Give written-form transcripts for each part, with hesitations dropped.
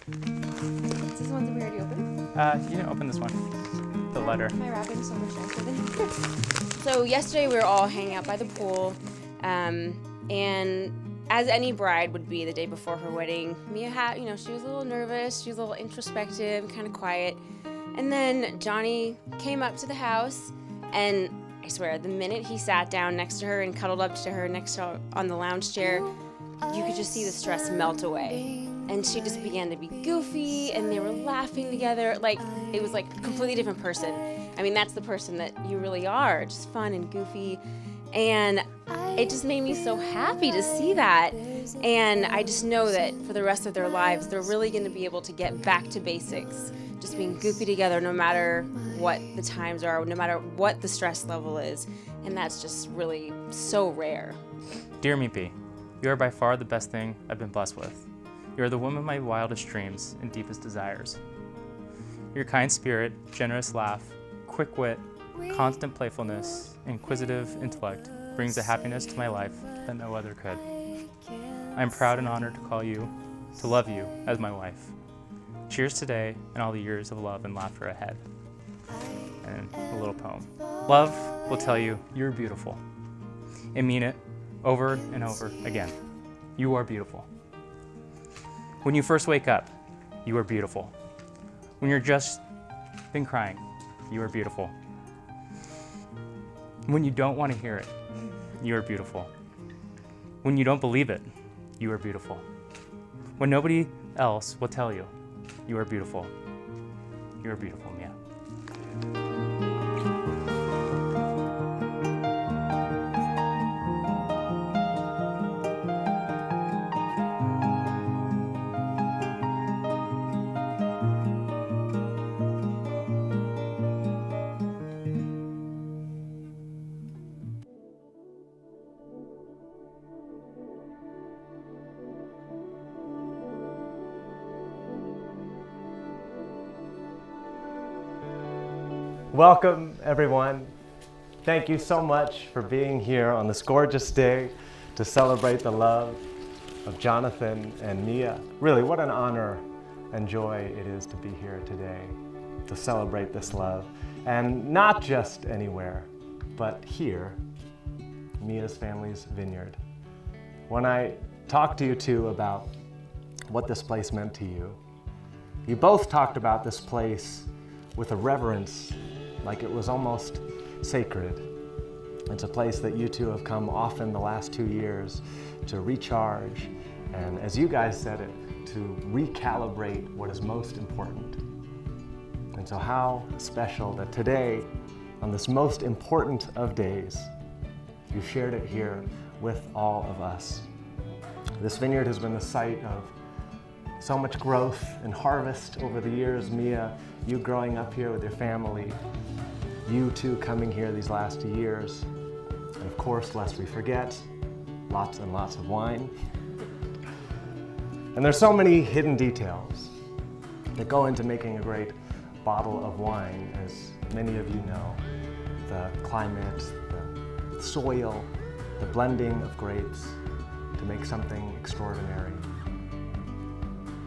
Is this the one that we already opened? You can open this one. The letter. My wrapping so much nicer than So yesterday we were all hanging out by the pool, and as any bride would be the day before her wedding, Mia had, she was a little nervous, she was a little introspective, kind of quiet. And then Jonny came up to the house, and I swear, the minute he sat down next to her and cuddled up to her next to on the lounge chair, you could just see the stress melt away. And she just began to be goofy, and they were laughing together. Like, it was like a completely different person. I mean, that's the person that you really are, just fun and goofy. And it just made me so happy to see that. And I just know that for the rest of their lives, they're really going to be able to get back to basics, just being goofy together no matter what the times are, no matter what the stress level is. And that's just really so rare. Dear Meepy, you are by far the best thing I've been blessed with. You are the woman of my wildest dreams and deepest desires. Your kind spirit, generous laugh, quick wit, constant playfulness, inquisitive intellect brings a happiness to my life that no other could. I am proud and honored to love you as my wife. Cheers today and all the years of love and laughter ahead. And a little poem. Love will tell you you're beautiful, and mean it over and over again. You are beautiful. When you first wake up, you are beautiful. When you're just been crying, you are beautiful. When you don't want to hear it, you are beautiful. When you don't believe it, you are beautiful. When nobody else will tell you, you are beautiful. You are beautiful, Mia. Welcome, everyone. Thank you so much for being here on this gorgeous day to celebrate the love of Jonathan and Mia. Really, what an honor and joy it is to be here today to celebrate this love. And not just anywhere, but here, Mia's family's vineyard. When I talked to you two about what this place meant to you, you both talked about this place with a reverence, like it was almost sacred. It's a place that you two have come often the last 2 years to recharge, and as you guys said it, to recalibrate what is most important. And so how special that today, on this most important of days, you shared it here with all of us. This vineyard has been the site of so much growth and harvest over the years. Mia, you growing up here with your family, you two coming here these last years, and of course, lest we forget, lots and lots of wine. And there's so many hidden details that go into making a great bottle of wine, as many of you know. The climate, the soil, the blending of grapes to make something extraordinary.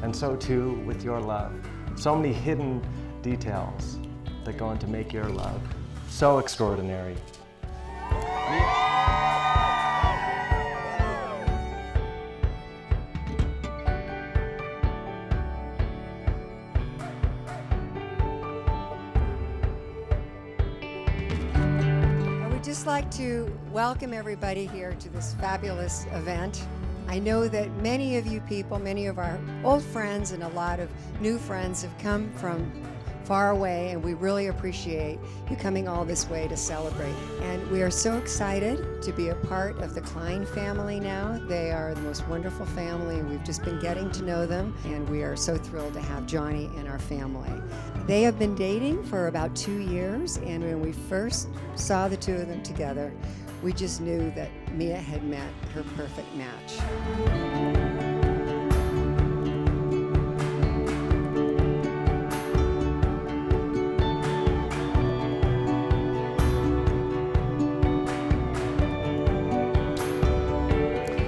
And so too with your love. So many hidden details that go into make your love so extraordinary. I would just like to welcome everybody here to this fabulous event. I know that many of you people, many of our old friends and a lot of new friends have come from far away, and we really appreciate you coming all this way to celebrate. And we are so excited to be a part of the Klein family now. They are the most wonderful family, and we've just been getting to know them, and we are so thrilled to have Jonny in our family. They have been dating for about 2 years, and when we first saw the two of them together, we just knew that Mia had met her perfect match.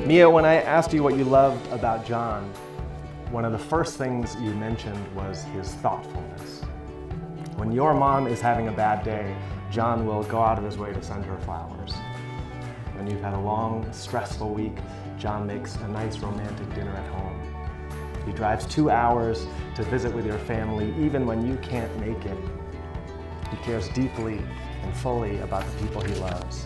Mia, when I asked you what you loved about John, one of the first things you mentioned was his thoughtfulness. When your mom is having a bad day, John will go out of his way to send her flowers. When you've had a long, stressful week, John makes a nice romantic dinner at home. He drives 2 hours to visit with your family, even when you can't make it. He cares deeply and fully about the people he loves.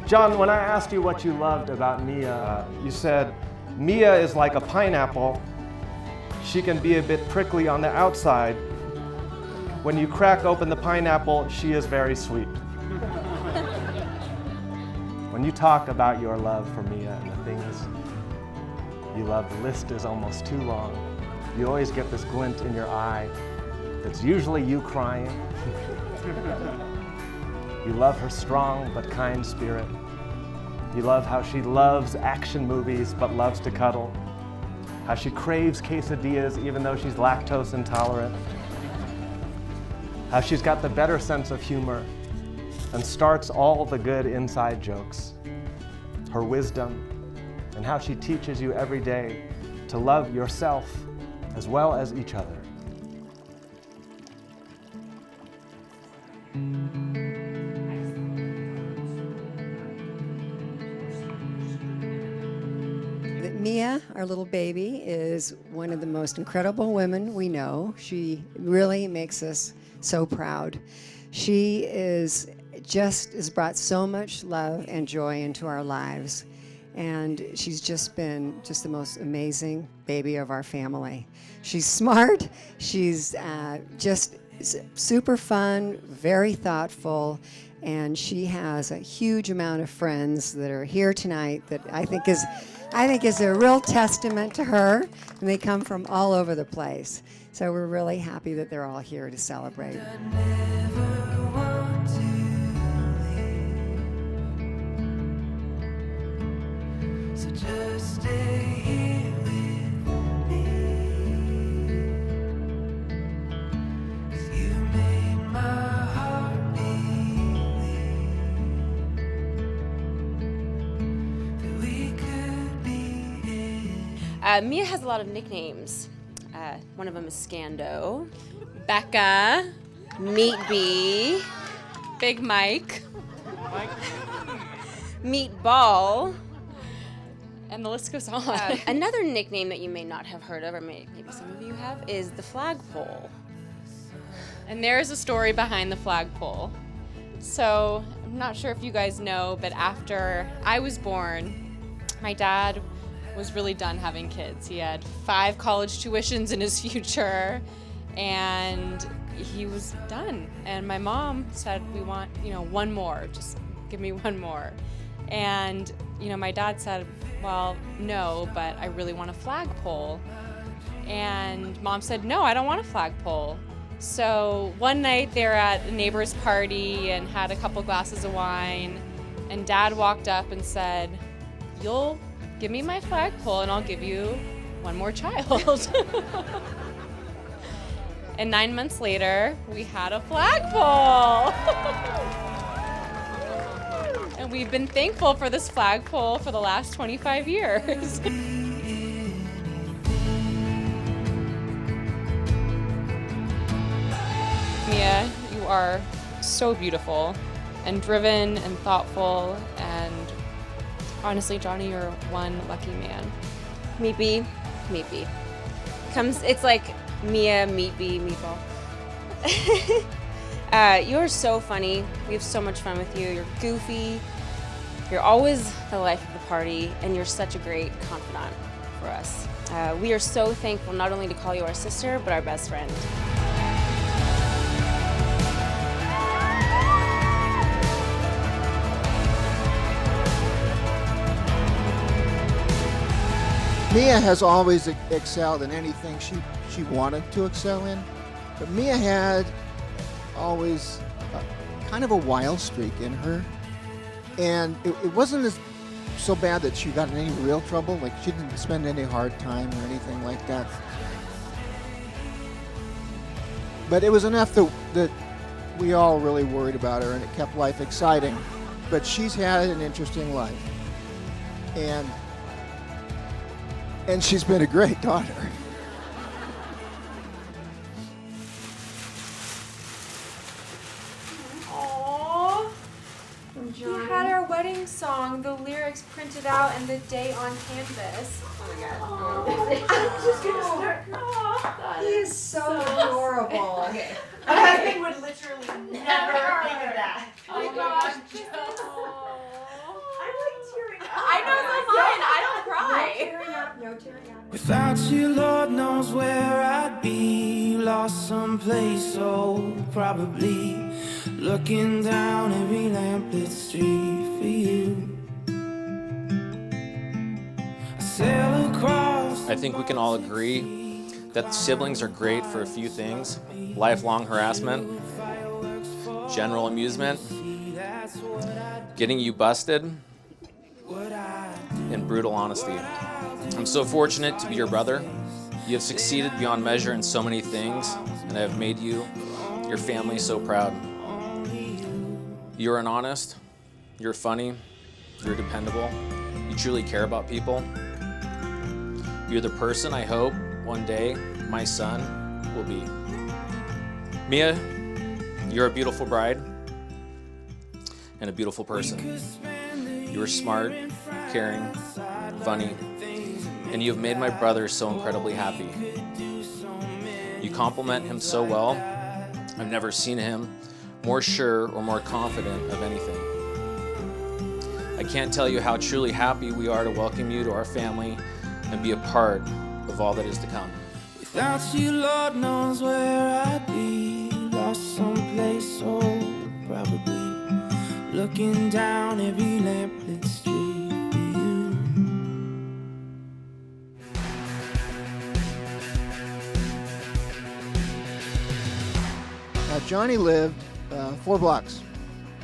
John, when I asked you what you loved about Mia, you said, Mia is like a pineapple. She can be a bit prickly on the outside. When you crack open the pineapple, she is very sweet. When you talk about your love for Mia and the things you love, the list is almost too long. You always get this glint in your eye that's usually you crying. You love her strong but kind spirit. You love how she loves action movies but loves to cuddle. How she craves quesadillas even though she's lactose intolerant. How she's got the better sense of humor and starts all the good inside jokes. Her wisdom and how she teaches you every day to love yourself as well as each other. Mia, our little baby, is one of the most incredible women we know. She really makes us so proud. She has brought so much love and joy into our lives. And she's just been the most amazing baby of our family. She's smart. She's just super fun, very thoughtful, and she has a huge amount of friends that are here tonight that I think is a real testament to her, and they come from all over the place. So we're really happy that they're all here to celebrate. Mia has a lot of nicknames. One of them is Scando, Becca, Meat Bee, Big Mike, Meatball, and the list goes on. Another nickname that you may not have heard of, or maybe some of you have, is the flagpole. And there is a story behind the flagpole. So I'm not sure if you guys know, but after I was born, my dad was really done having kids. He had 5 college tuitions in his future, and he was done. And my mom said, we want, one more, just give me one more. And, my dad said, well, no, but I really want a flagpole. And mom said, no, I don't want a flagpole. So one night they were at a neighbor's party and had a couple glasses of wine, and dad walked up and said, you'll give me my flagpole and I'll give you one more child. And 9 months later, we had a flagpole. And we've been thankful for this flagpole for the last 25 years. Mia, you are so beautiful and driven and thoughtful, and honestly, Jonny, you're one lucky man. Meat Bee. It's like Mia, Meat Bee, Meatball. You're so funny. We have so much fun with you. You're goofy. You're always the life of the party, and you're such a great confidant for us. We are so thankful not only to call you our sister, but our best friend. Mia has always excelled in anything she wanted to excel in, but Mia had always kind of a wild streak in her, and it wasn't so bad that she got in any real trouble. Like, she didn't spend any hard time or anything like that, but it was enough that we all really worried about her, and it kept life exciting. But she's had an interesting life, and she's been a great daughter. song, the lyrics printed out, and the date on canvas. Oh my god. I'm just gonna start. He is so adorable. Okay. My husband would literally never think of that. Oh my gosh. I'm like tearing up. I know, so mine. I don't cry. Tearing up, no tearing up. Without you, Lord knows where I'd be. Lost someplace, so probably looking down every lamplit street for you. I sail across. I think we can all agree that siblings are great for a few things: lifelong harassment, general amusement, getting you busted, and brutal honesty. I'm so fortunate to be your brother. You have succeeded beyond measure in so many things, and I have made you, your family, so proud. You're an honest, you're funny, you're dependable, you truly care about people. You're the person I hope one day my son will be. Mia, you're a beautiful bride and a beautiful person. You're smart, caring, funny, and you have made my brother so incredibly happy. You compliment him so well. I've never seen him more sure or more confident of anything. I can't tell you how truly happy we are to welcome you to our family and be a part of all that is to come. Without you, Lord knows where I'd be. Lost someplace, so probably looking down every lamplit street for you. Johnny lived 4 blocks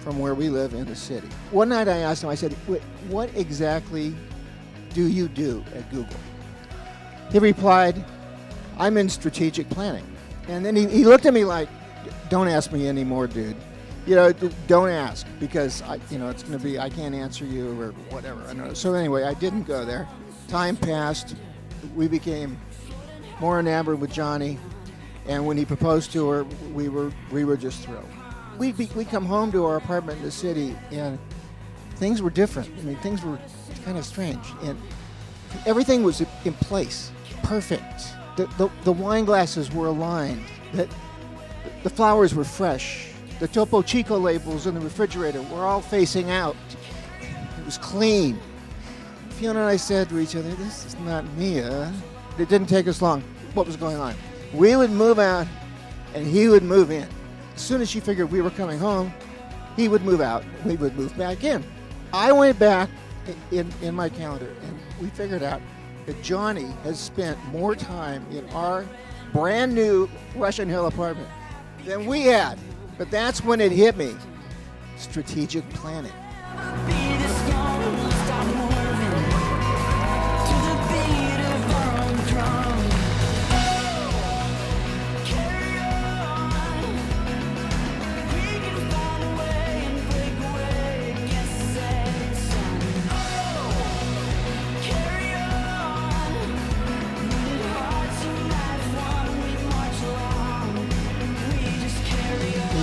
from where we live in the city. One night I asked him, I said, what exactly do you do at Google? He replied, I'm in strategic planning. And then he looked at me like, don't ask me anymore, dude. You know, don't ask, because it's going to be, I can't answer you or whatever. I don't know. So anyway, I didn't go there. Time passed. We became more enamored with Johnny. And when he proposed to her, we were just thrilled. We come home to our apartment in the city, and things were different. I mean, things were kind of strange, and everything was in place, perfect. The wine glasses were aligned. The flowers were fresh. The Topo Chico labels in the refrigerator were all facing out. It was clean. Fiona and I said to each other, "This is not Mia." It didn't take us long. What was going on? We would move out, and he would move in. As soon as she figured we were coming home, he would move out, and we would move back in. I went back in my calendar, and we figured out that Johnny has spent more time in our brand new Russian Hill apartment than we had. But that's when it hit me. Strategic planning.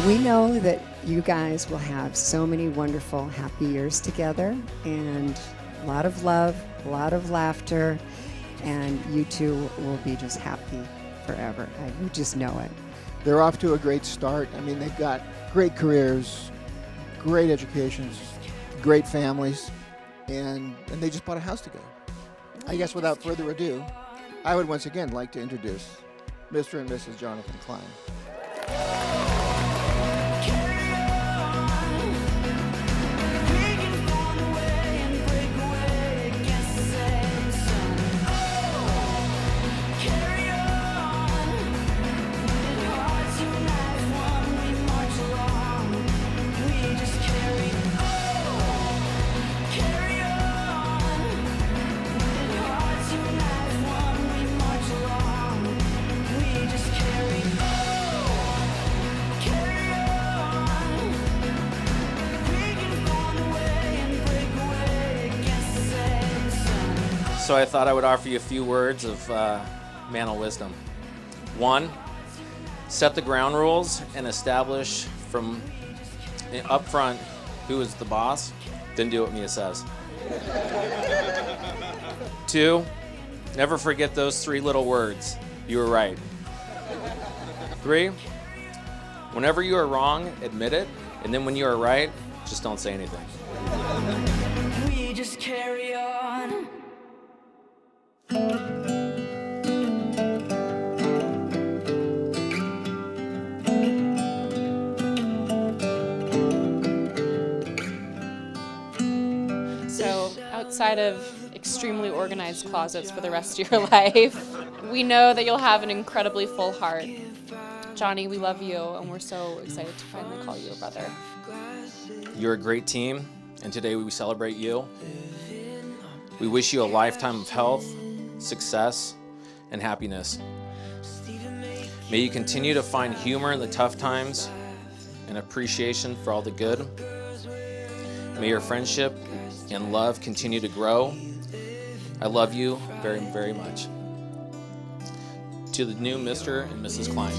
We know that you guys will have so many wonderful, happy years together, and a lot of love, a lot of laughter, and you two will be just happy forever. You just know it. They're off to a great start. I mean, they've got great careers, great educations, great families, and they just bought a house together. I guess without further ado, I would once again like to introduce Mr. and Mrs. Jonathan Klein. So I thought I would offer you a few words of mantle wisdom. 1, set the ground rules and establish from up front who is the boss then do what Mia says. 2, never forget those 3 little words. You were right. 3, whenever you are wrong, admit it. And then when you are right, just don't say anything. We just carry on. So, outside of extremely organized closets for the rest of your life, we know that you'll have an incredibly full heart. Jonny, we love you, and we're so excited to finally call you a brother. You're a great team, and today we celebrate you. We wish you a lifetime of health, success, and happiness. May you continue to find humor in the tough times and appreciation for all the good. May your friendship and love continue to grow. I love you very, very much. To the new Mr. and Mrs. Klein.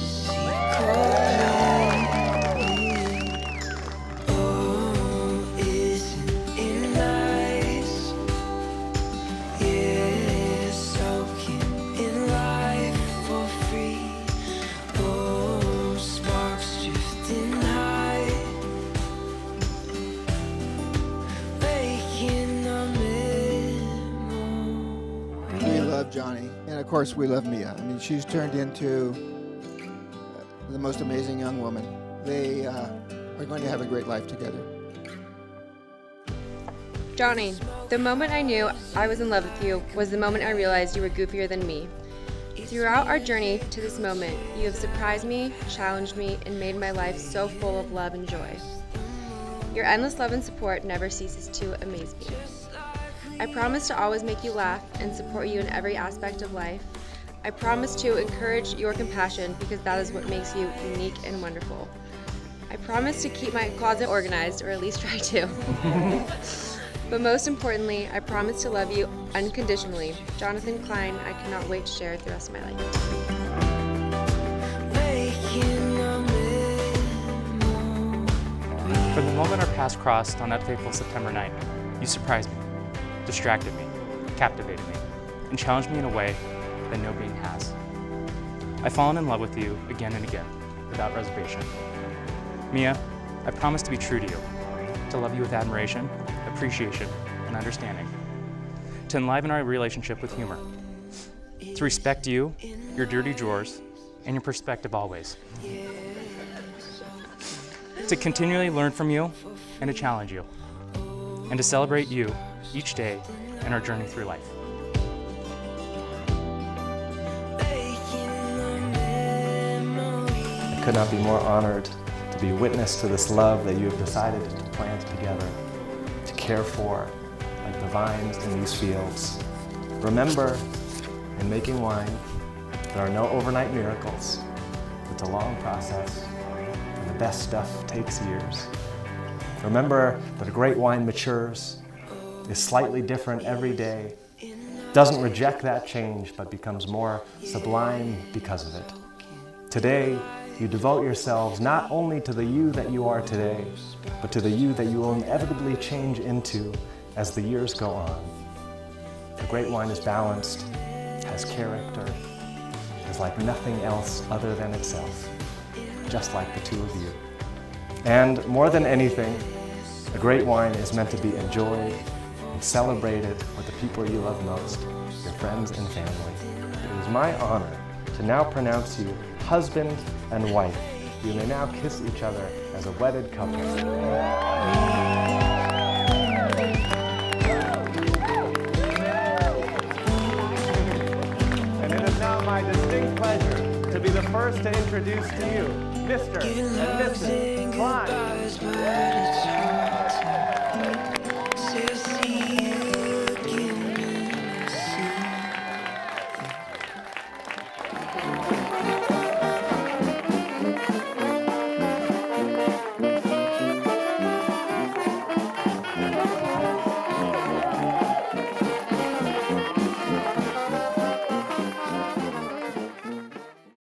Jonny, and of course we love Mia. I mean, she's turned into the most amazing young woman. They are going to have a great life together. Jonny, the moment I knew I was in love with you was the moment I realized you were goofier than me. Throughout our journey to this moment, you have surprised me, challenged me, and made my life so full of love and joy. Your endless love and support never ceases to amaze me. I promise to always make you laugh and support you in every aspect of life. I promise to encourage your compassion because that is what makes you unique and wonderful. I promise to keep my closet organized, or at least try to. But most importantly, I promise to love you unconditionally. Jonathan Klein, I cannot wait to share it the rest of my life. From the moment our paths crossed on that fateful September night, you surprised me, distracted me, captivated me, and challenged me in a way that no being has. I've fallen in love with you again and again, without reservation. Mia, I promise to be true to you, to love you with admiration, appreciation, and understanding, to enliven our relationship with humor, to respect you, your dirty drawers, and your perspective always, to continually learn from you and to challenge you, and to celebrate you each day in our journey through life. I could not be more honored to be witness to this love that you have decided to plant together, to care for, like the vines in these fields. Remember, in making wine, there are no overnight miracles. It's a long process, and the best stuff takes years. Remember that a great wine matures, is slightly different every day, doesn't reject that change, but becomes more sublime because of it. Today, you devote yourselves not only to the you that you are today, but to the you that you will inevitably change into as the years go on. The great wine is balanced, has character, is like nothing else other than itself, just like the two of you. And more than anything, a great wine is meant to be enjoyed and celebrated with the people you love most, your friends and family. It is my honor to now pronounce you husband and wife. You may now kiss each other as a wedded couple. And it is now my distinct pleasure to be the first to introduce to you Mr. and Mrs. Klein.